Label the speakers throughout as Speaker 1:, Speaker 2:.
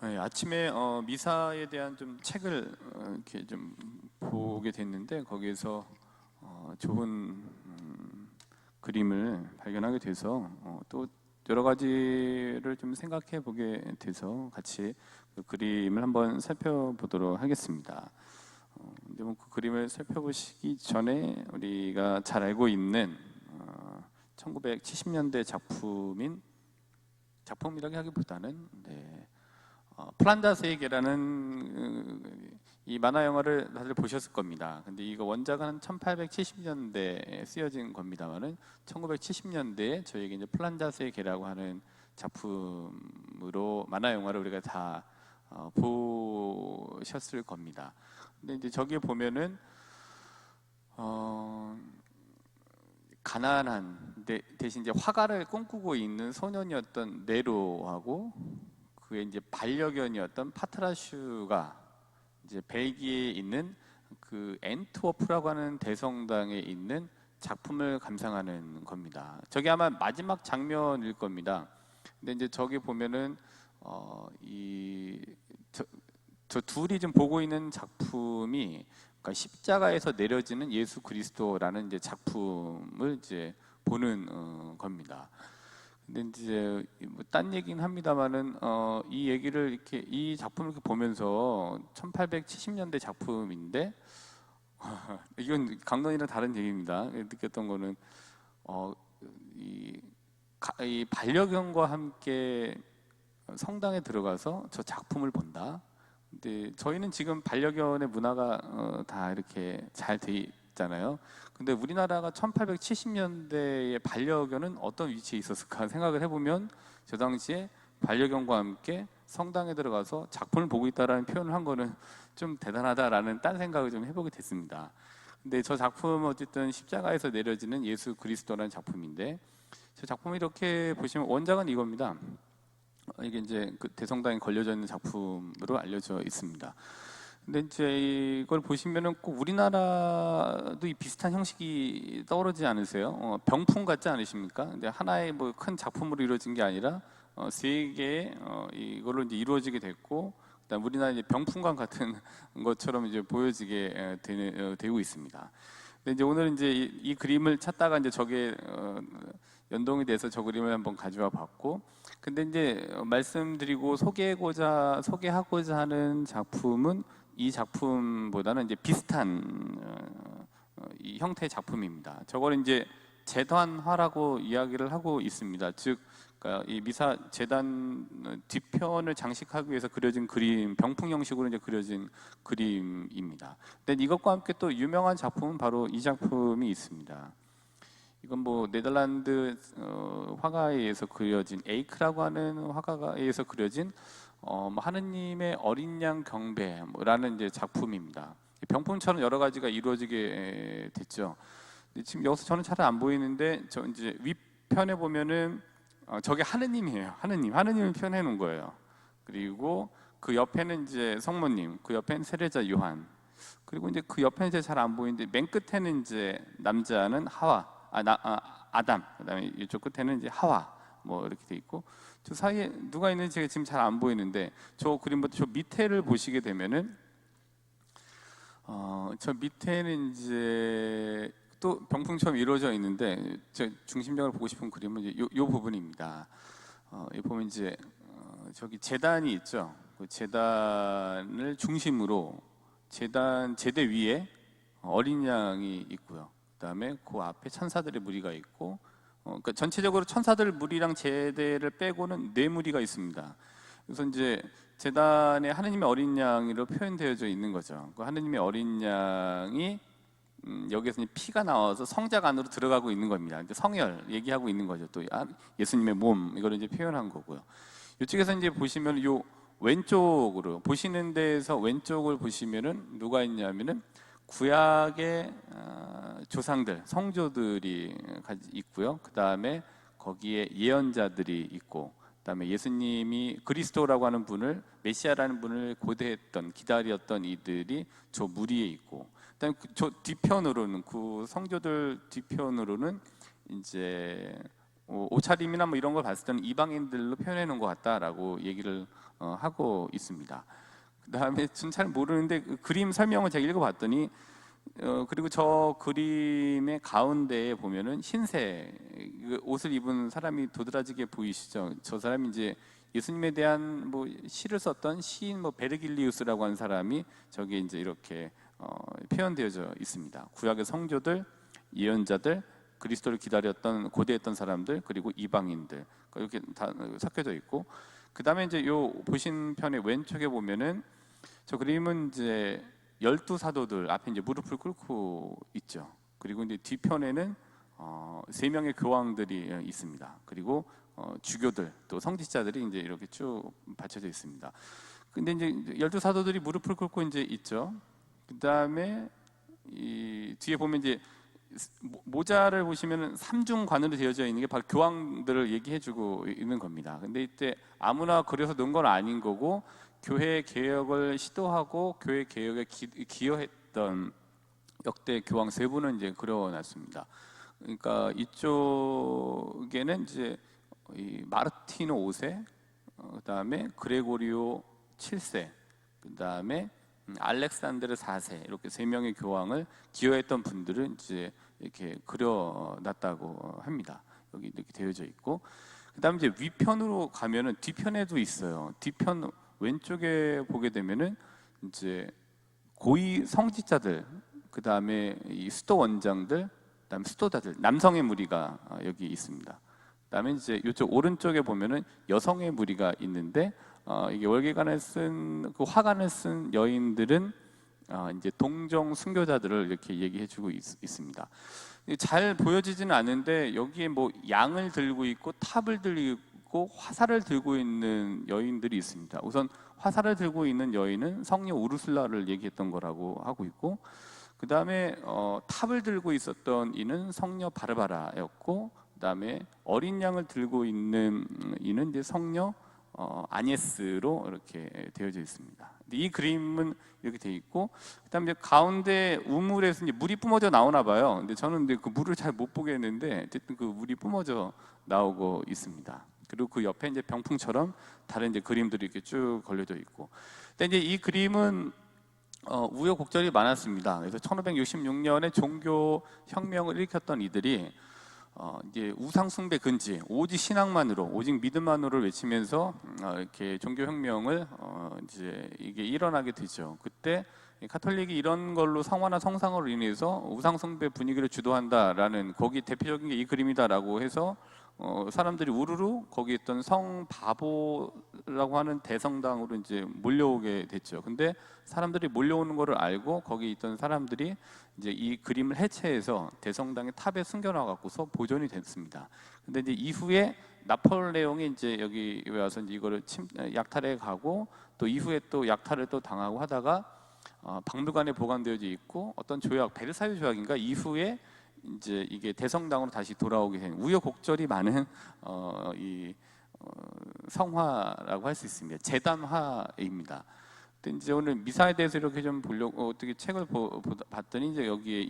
Speaker 1: 네, 아침에 미사에 대한 좀 책을 이렇게 좀 보게 됐는데 거기에서 좋은 그림을 발견하게 돼서 또 여러 가지를 좀 생각해 보게 돼서 같이 그 그림을 한번 살펴보도록 하겠습니다. 근데 뭐 그 그림을 살펴보시기 전에 우리가 잘 알고 있는 1970년대 작품이라고 하기보다는 플란다스의 개라는 이 만화 영화를 다들 보셨을 겁니다. 근데 이거 원작은 1870년대에 쓰여진 겁니다만은 1970년대에 저에게 이제 플란다스의 개라고 하는 작품으로 만화 영화를 우리가 다 보셨을 겁니다. 근데 이제 저기에 보면은 가난한 대신 이제 화가를 꿈꾸고 있는 소년이었던 네로하고 그의 이제 반려견이었던 파트라슈가 이제 벨기에에 있는 그 앤트워프라고 하는 대성당에 있는 작품을 감상하는 겁니다. 저게 아마 마지막 장면일 겁니다. 근데 이제 저기 보면은 저 둘이 좀 보고 있는 작품이 그러니까 십자가에서 내려지는 예수 그리스도라는 이제 작품을 이제 보는 겁니다. 근데 이제 뭐딴 얘기는 합니다만은 이 얘기를 이렇게 이 작품을 이렇게 보면서 1870년대 작품인데 이건 강론이랑 다른 얘기입니다. 느꼈던 거는 이 반려견과 함께 성당에 들어가서 저 작품을 본다. 근데 저희는 지금 반려견의 문화가 다 이렇게 잘 돼 있잖아요. 근데 우리나라가 1870년대에 반려견은 어떤 위치에 있었을까 생각을 해보면 저 당시에 반려견과 함께 성당에 들어가서 작품을 보고 있다라는 표현을 한 거는 좀 대단하다라는 딴 생각을 좀 해보게 됐습니다. 근데 저 작품은 어쨌든 십자가에서 내려지는 예수 그리스도라는 작품인데 저 작품을 이렇게 보시면 원작은 이겁니다. 이게 이제 그 대성당에 걸려져 있는 작품으로 알려져 있습니다. 근데 이제 이걸 보시면은 꼭 우리나라도 이 비슷한 형식이 떠오르지 않으세요? 병풍 같지 않으십니까? 근데 하나의 뭐 큰 작품으로 이루어진 게 아니라 세 개의 이걸로 이제 이루어지게 됐고, 그다음 우리나라 이제 병풍관 같은 것처럼 이제 보여지게 되고 있습니다. 근데 이제 오늘 이제 이 그림을 찾다가 이제 저게 연동이 돼서 저 그림을 한번 가져와 봤고, 근데 이제 말씀드리고 소개하고자 하는 작품은 이 작품보다는 이제 비슷한 이 형태의 작품입니다. 저걸 이제 제단화라고 이야기를 하고 있습니다. 즉, 그러니까 이 미사 제단 뒤편을 장식하기 위해서 그려진 그림, 병풍 형식으로 이제 그려진 그림입니다. 근데 이것과 함께 또 유명한 작품은 바로 이 작품이 있습니다. 이건 뭐 네덜란드 화가에 의해서 그려진 에이크라고 하는 화가에 의해서 그려진 하느님의 어린 양 경배라는 이제 작품입니다. 병풍처럼 여러 가지가 이루어지게 됐죠. 지금 여기서 저는 잘 안 보이는데 저 이제 윗편에 보면은 저게 하느님이에요. 하느님을 표현해 놓은 거예요. 그리고 그 옆에는 이제 성모님, 그 옆에는 세례자 요한, 그리고 이제 그 옆에는 이제 잘 안 보이는데 맨 끝에는 이제 남자는 아담, 그다음에 이쪽 끝에는 이제 하와, 뭐 이렇게 돼 있고 저 사이에 누가 있는지 제가 지금 잘 안 보이는데 저 그림보다 저 밑에를 보시게 되면은 저 밑에는 이제 또 병풍처럼 이루어져 있는데 제 중심적으로 보고 싶은 그림은 이제 요 부분입니다. 여기 보면 이제 저기 제단이 있죠. 그 제단을 중심으로 제대 위에 어린 양이 있고요. 그다음에 그 앞에 천사들의 무리가 있고, 그러니까 전체적으로 천사들 무리랑 제대를 빼고는 네 무리가 있습니다. 그래서 이제 제단에 하느님의 어린 양으로 표현되어져 있는 거죠. 그 하느님의 어린 양이 여기에서 이제 피가 나와서 성작 안으로 들어가고 있는 겁니다. 이제 성혈 얘기하고 있는 거죠. 또 예수님의 몸 이걸 이제 표현한 거고요. 이쪽에서 이제 보시면 요 왼쪽으로 보시는 데에서 왼쪽을 보시면은 누가 있냐면은 구약의 조상들, 성조들이 있고요. 그 다음에 거기에 예언자들이 있고, 그 다음에 예수님이 그리스도라고 하는 분을, 메시아라는 분을 고대했던, 기다렸던 이들이 저 무리에 있고, 그 다음에 저 뒤편으로는, 그 성조들 뒤편으로는 이제 옷차림이나 뭐 이런 걸 봤을 때는 이방인들로 표현해 놓은 것 같다라고 얘기를 하고 있습니다. 그 다음에 전 잘 모르는데 그 그림 설명을 제가 읽어봤더니 그리고 저 그림의 가운데에 보면은 흰색 그 옷을 입은 사람이 도드라지게 보이시죠? 저 사람이 이제 예수님에 대한 뭐 시를 썼던 시인 뭐 베르길리우스라고 하는 사람이 저기 이제 이렇게 표현되어져 있습니다. 구약의 성조들, 예언자들, 그리스도를 기다렸던 고대했던 사람들, 그리고 이방인들 이렇게 다 섞여져 있고, 그 다음에 이제 요 보신 편의 왼쪽에 보면은 저 그림은 이제 12사도들 앞에 이제 무릎을 꿇고 있죠. 그리고 이제 뒤편에는 3명의 교황들이 있습니다. 그리고 주교들 또 성직자들이 이제 이렇게 쭉 받쳐져 있습니다. 근데 이제 12사도들이 무릎을 꿇고 이제 있죠. 그 다음에 이 뒤에 보면 이제 모자를 보시면은 삼중관으로 되어져 있는 게 바로 교황들을 얘기해주고 있는 겁니다. 근데 이때 아무나 그려서 넣은 건 아닌 거고, 교회 개혁을 시도하고 교회 개혁에 기여했던 역대 교황 3분을 이제 그려놨습니다. 그러니까 이쪽에는 이제 이 마르티노 5세, 그다음에 그레고리오 7세, 그다음에 알렉산드르 4세, 이렇게 3명의 교황을 기여했던 분들은 이제 이렇게 그려놨다고 합니다. 여기 이렇게 되어져 있고, 그다음에 이제 위편으로 가면은 뒤편에도 있어요. 뒤편 왼쪽에 보게 되면은 이제 고위 성직자들, 그다음에 이 수도 원장들, 그다음에 수도자들, 남성의 무리가 여기 있습니다. 그다음에 이제 이쪽 오른쪽에 보면은 여성의 무리가 있는데, 이게 월계관을 쓴 그 화관을 쓴 여인들은 이제 동정 순교자들을 이렇게 얘기해주고 있습니다. 잘 보여지지는 않는데 여기에 뭐 양을 들고 있고 탑을 들고 있고 화살을 들고 있는 여인들이 있습니다. 우선 화살을 들고 있는 여인은 성녀 우르슬라를 얘기했던 거라고 하고 있고, 그 다음에 탑을 들고 있었던 이는 성녀 바르바라였고, 그 다음에 어린 양을 들고 있는 이는 이제 성녀 아니에스로 이렇게 되어져 있습니다. 이 그림은 이렇게 돼 있고, 그다음에 가운데 우물에서 이제 물이 뿜어져 나오나 봐요. 근데 저는 이제 그 물을 잘 못 보겠는데 어쨌든 그 물이 뿜어져 나오고 있습니다. 그리고 그 옆에 이제 병풍처럼 다른 이제 그림들이 이렇게 쭉 걸려져 있고, 근데 이제 이 그림은 우여곡절이 많았습니다. 그래서 1566년에 종교 혁명을 일으켰던 이들이 이제 우상 숭배 근지, 오직 신앙만으로, 오직 믿음만으로 외치면서 이렇게 종교 혁명을 이제 이게 일어나게 되죠. 그때 카톨릭이 이런 걸로 성화나 성상으로 인해서 우상 숭배 분위기를 주도한다라는, 거기 대표적인 게 이 그림이다라고 해서 사람들이 우르르 거기 있던 성 바보라고 하는 대성당으로 이제 몰려오게 됐죠. 근데 사람들이 몰려오는 거를 알고 거기 있던 사람들이 이제 이 그림을 해체해서 대성당의 탑에 숨겨놔갖고서 보존이 됐습니다. 근데 이제 이후에 나폴레옹이 이제 여기 와서 이제 이거를 약탈해 가고, 또 이후에 또 약탈을 또 당하고 하다가 박물관에 보관되어져 있고, 어떤 조약, 베르사유 조약인가 이후에 이제 이게 대성당으로 다시 돌아오게 된 우여곡절이 많은 성화라고 할 수 있습니다. 재단화입니다. 근데 이제 오늘 미사에 대해서 이렇게 좀 보려고 어떻게 책을 봤더니 이제 여기에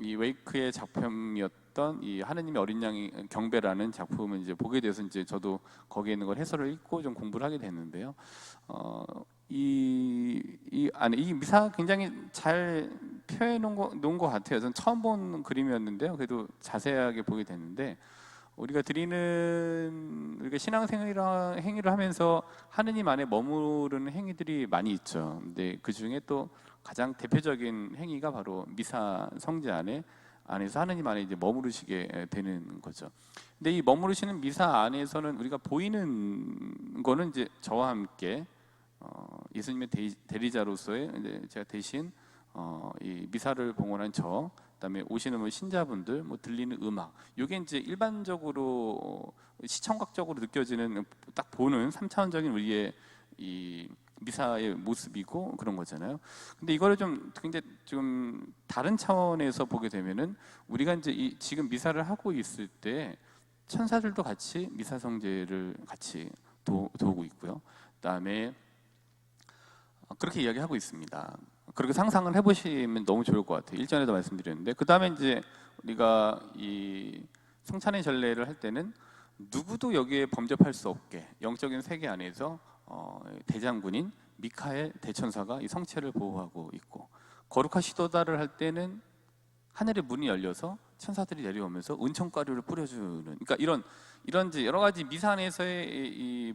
Speaker 1: 이 웨이크의 작품이었던 이 하느님의 어린 양의 경배라는 작품을 이제 보게 돼서 이제 저도 거기에 있는 걸 해설을 읽고 좀 공부를 하게 됐는데요. 이 미사 굉장히 잘 표현해 놓은 것 같아요. 저는 처음 본 그림이었는데요. 그래도 자세하게 보게 됐는데, 우리가 신앙생활을 하면서 하느님 안에 머무르는 행위들이 많이 있죠. 근데 그 중에 또 가장 대표적인 행위가 바로 미사 성제 안에서 하느님 안에 이제 머무르시게 되는 거죠. 근데 이 머무르시는 미사 안에서는 우리가 보이는 거는 이제 저와 함께 예수님의 대리자로서의 이제 제가 대신 이 미사를 봉헌한 저, 그다음에 오시는 뭐 신자분들, 뭐 들리는 음악, 이게 이제 일반적으로 시청각적으로 느껴지는, 딱 보는 3차원적인 우리의 이 미사의 모습이고 그런 거잖아요. 근데 이거를 좀 굉장히 좀 다른 차원에서 보게 되면은, 우리가 이제 지금 미사를 하고 있을 때 천사들도 같이 미사 성제를 같이 도우고 있고요. 그다음에 그렇게 이야기하고 있습니다. 그렇게 상상을 해보시면 너무 좋을 것 같아요. 일전에도 말씀드렸는데, 그 다음에 이제 우리가 이 성찬의 전례를 할 때는 누구도 여기에 범접할 수 없게 영적인 세계 안에서 대장군인 미카엘 대천사가 이 성체를 보호하고 있고, 거룩하시도다를 할 때는 하늘의 문이 열려서 천사들이 내려오면서 은총가루를 뿌려주는, 그러니까 이런 여러 가지 미사 안에서의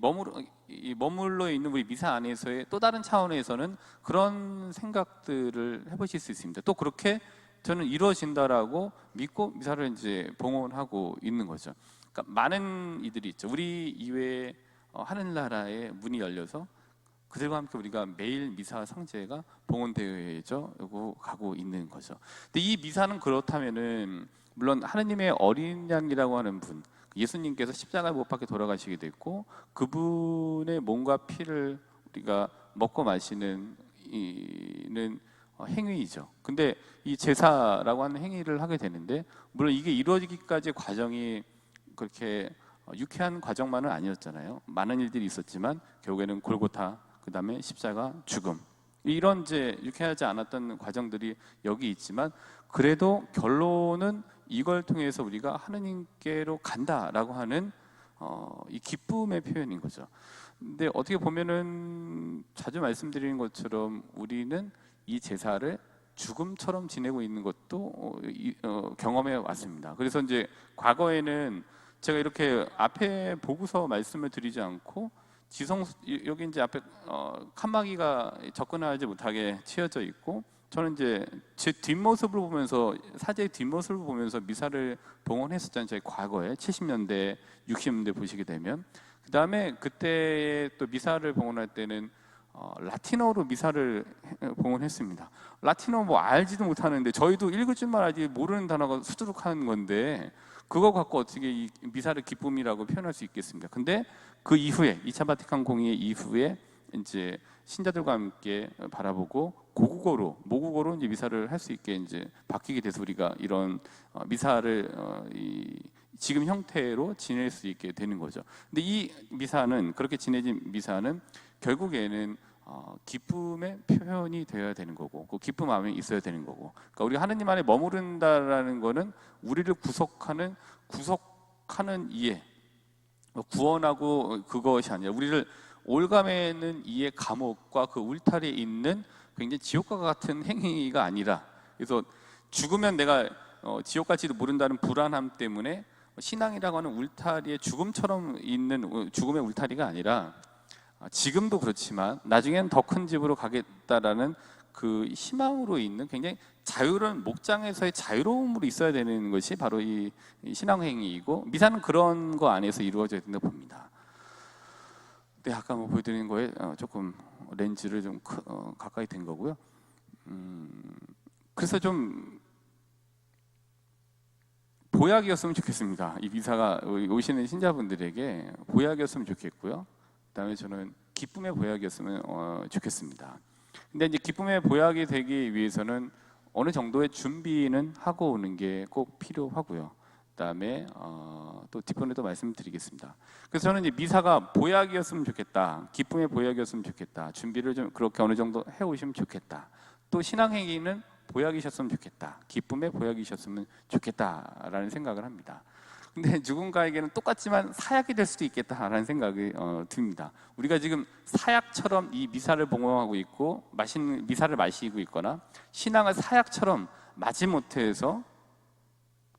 Speaker 1: 머물러 있는 우리 미사 안에서의 또 다른 차원에서는 그런 생각들을 해보실 수 있습니다. 또 그렇게 저는 이루어진다라고 믿고 미사를 이제 봉헌하고 있는 거죠. 그러니까 많은 이들이 있죠. 우리 이외에 하늘나라의 문이 열려서 그들과 함께 우리가 매일 미사 성제가 봉헌되어져 가고 있는 거죠. 근데 이 미사는 그렇다면은 물론 하느님의 어린 양이라고 하는 분, 예수님께서 십자가에 못 박혀 돌아가시게 됐고 그분의 몸과 피를 우리가 먹고 마시는 이는 행위이죠. 근데 이 제사라고 하는 행위를 하게 되는데, 물론 이게 이루어지기까지의 과정이 그렇게 유쾌한 과정만은 아니었잖아요. 많은 일들이 있었지만 결국에는 골고타, 그 다음에 십자가, 죽음, 이런 이제 유쾌하지 않았던 과정들이 여기 있지만 그래도 결론은 이걸 통해서 우리가 하느님께로 간다라고 하는 이 기쁨의 표현인 거죠. 근데 어떻게 보면은 자주 말씀드리는 것처럼 우리는 이 제사를 죽음처럼 지내고 있는 것도 경험해 왔습니다. 그래서 이제 과거에는 제가 이렇게 앞에 보고서 말씀을 드리지 않고 여기 이제 앞에 칸막이가 접근하지 못하게 치어져 있고, 저는 이제 제 뒷모습을 보면서, 사제의 뒷모습을 보면서 미사를 봉헌했었잖아요. 저희 과거에 70년대, 60년대 보시게 되면. 그 다음에 그때 또 미사를 봉헌할 때는 라틴어로 미사를 봉헌했습니다. 라틴어 뭐 알지도 못하는데, 저희도 읽을 줄만 알지 모르는 단어가 수두룩한 건데 그거 갖고 어떻게 이 미사를 기쁨이라고 표현할 수 있겠습니까? 근데 그 이후에 2차 바티칸 공의 이후에 이제 신자들과 함께 바라보고 모국어로 이제 미사를 할 수 있게 이제 바뀌게 돼서 우리가 이런 미사를 지금 형태로 지낼 수 있게 되는 거죠. 근데 이 미사는, 그렇게 지내진 미사는 결국에는 기쁨의 표현이 되어야 되는 거고, 그 기쁨 안에 있어야 되는 거고, 그러니까 우리가 하느님 안에 머무른다라는 거는 우리를 구속하는 이해, 구원하고 그것이 아니라 우리를 올가매는 이의 감옥과 그 울타리에 있는 굉장히 지옥과 같은 행위가 아니라, 그래서 죽으면 내가 지옥 갈지도 모른다는 불안함 때문에 신앙이라고 하는 울타리에 죽음처럼 있는 죽음의 울타리가 아니라, 지금도 그렇지만 나중에는 더 큰 집으로 가겠다라는 그 희망으로 있는 굉장히 자유로운 목장에서의 자유로움으로 있어야 되는 것이 바로 이 신앙행위이고, 미사는 그런 거 안에서 이루어져야 된다고 봅니다. 네, 아까 뭐 보여드리는 거에 조금 렌즈를 좀 가까이 된 거고요. 그래서 좀 보약이었으면 좋겠습니다. 이 미사가 오시는 신자분들에게 보약이었으면 좋겠고요. 그다음에 저는 기쁨의 보약이었으면 좋겠습니다. 근데 이제 기쁨의 보약이 되기 위해서는 어느 정도의 준비는 하고 오는 게 꼭 필요하고요. 그다음에 또 뒷부분에 또 말씀드리겠습니다. 그래서 저는 이제 미사가 보약이었으면 좋겠다, 기쁨의 보약이었으면 좋겠다, 준비를 좀 그렇게 어느 정도 해오시면 좋겠다, 또 신앙행위는 보약이셨으면 좋겠다, 기쁨의 보약이셨으면 좋겠다라는 생각을 합니다. 근데 누군가에게는 똑같지만 사약이 될 수도 있겠다라는 생각이 듭니다. 우리가 지금 사약처럼 이 미사를 봉헌하고 있고 미사를 마시고 있거나 신앙을 사약처럼 마지못해서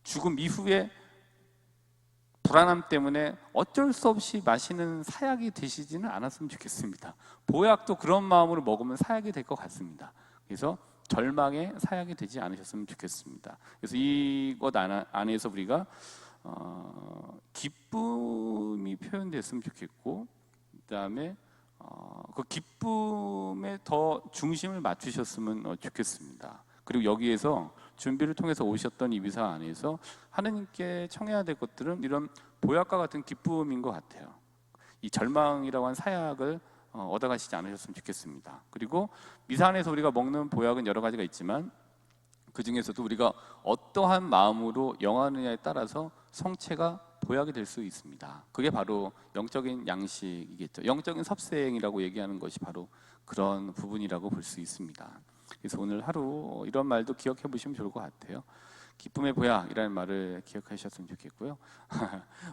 Speaker 1: 죽음 이후에 불안함 때문에 어쩔 수 없이 마시는 사약이 되시지는 않았으면 좋겠습니다. 보약도 그런 마음으로 먹으면 사약이 될 것 같습니다. 그래서 절망의 사약이 되지 않으셨으면 좋겠습니다. 그래서 이것 안에서 우리가 기쁨이 표현됐으면 좋겠고, 그다음에 그 기쁨에 더 중심을 맞추셨으면 좋겠습니다. 그리고 여기에서 준비를 통해서 오셨던 이 미사 안에서 하느님께 청해야 될 것들은 이런 보약과 같은 기쁨인 것 같아요. 이 절망이라고 한 사약을 얻어가시지 않으셨으면 좋겠습니다. 그리고 미사 안에서 우리가 먹는 보약은 여러 가지가 있지만 그 중에서도 우리가 어떠한 마음으로 영하느냐에 따라서 성체가 보약이 될 수 있습니다. 그게 바로 영적인 양식이겠죠. 영적인 섭생이라고 얘기하는 것이 바로 그런 부분이라고 볼 수 있습니다. 그래서 오늘 하루 이런 말도 기억해 보시면 좋을 것 같아요. 기쁨의 보약이라는 말을 기억하셨으면 좋겠고요.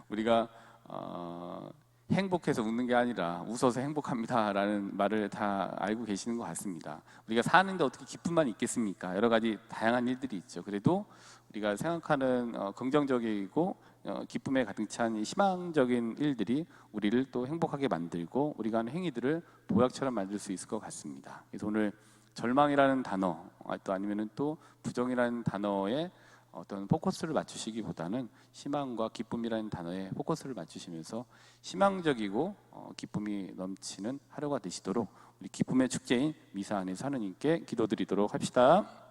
Speaker 1: 우리가 행복해서 웃는 게 아니라 웃어서 행복합니다라는 말을 다 알고 계시는 것 같습니다. 우리가 사는데 어떻게 기쁨만 있겠습니까? 여러 가지 다양한 일들이 있죠. 그래도 우리가 생각하는 긍정적이고 기쁨에 가득 찬 이 희망적인 일들이 우리를 또 행복하게 만들고 우리가 하는 행위들을 보약처럼 만들 수 있을 것 같습니다. 그래서 오늘 절망이라는 단어 또 아니면은 또 부정이라는 단어에 어떤 포커스를 맞추시기보다는 희망과 기쁨이라는 단어에 포커스를 맞추시면서 희망적이고 기쁨이 넘치는 하루가 되시도록 우리 기쁨의 축제인 미사 안에서 하느님께 기도드리도록 합시다.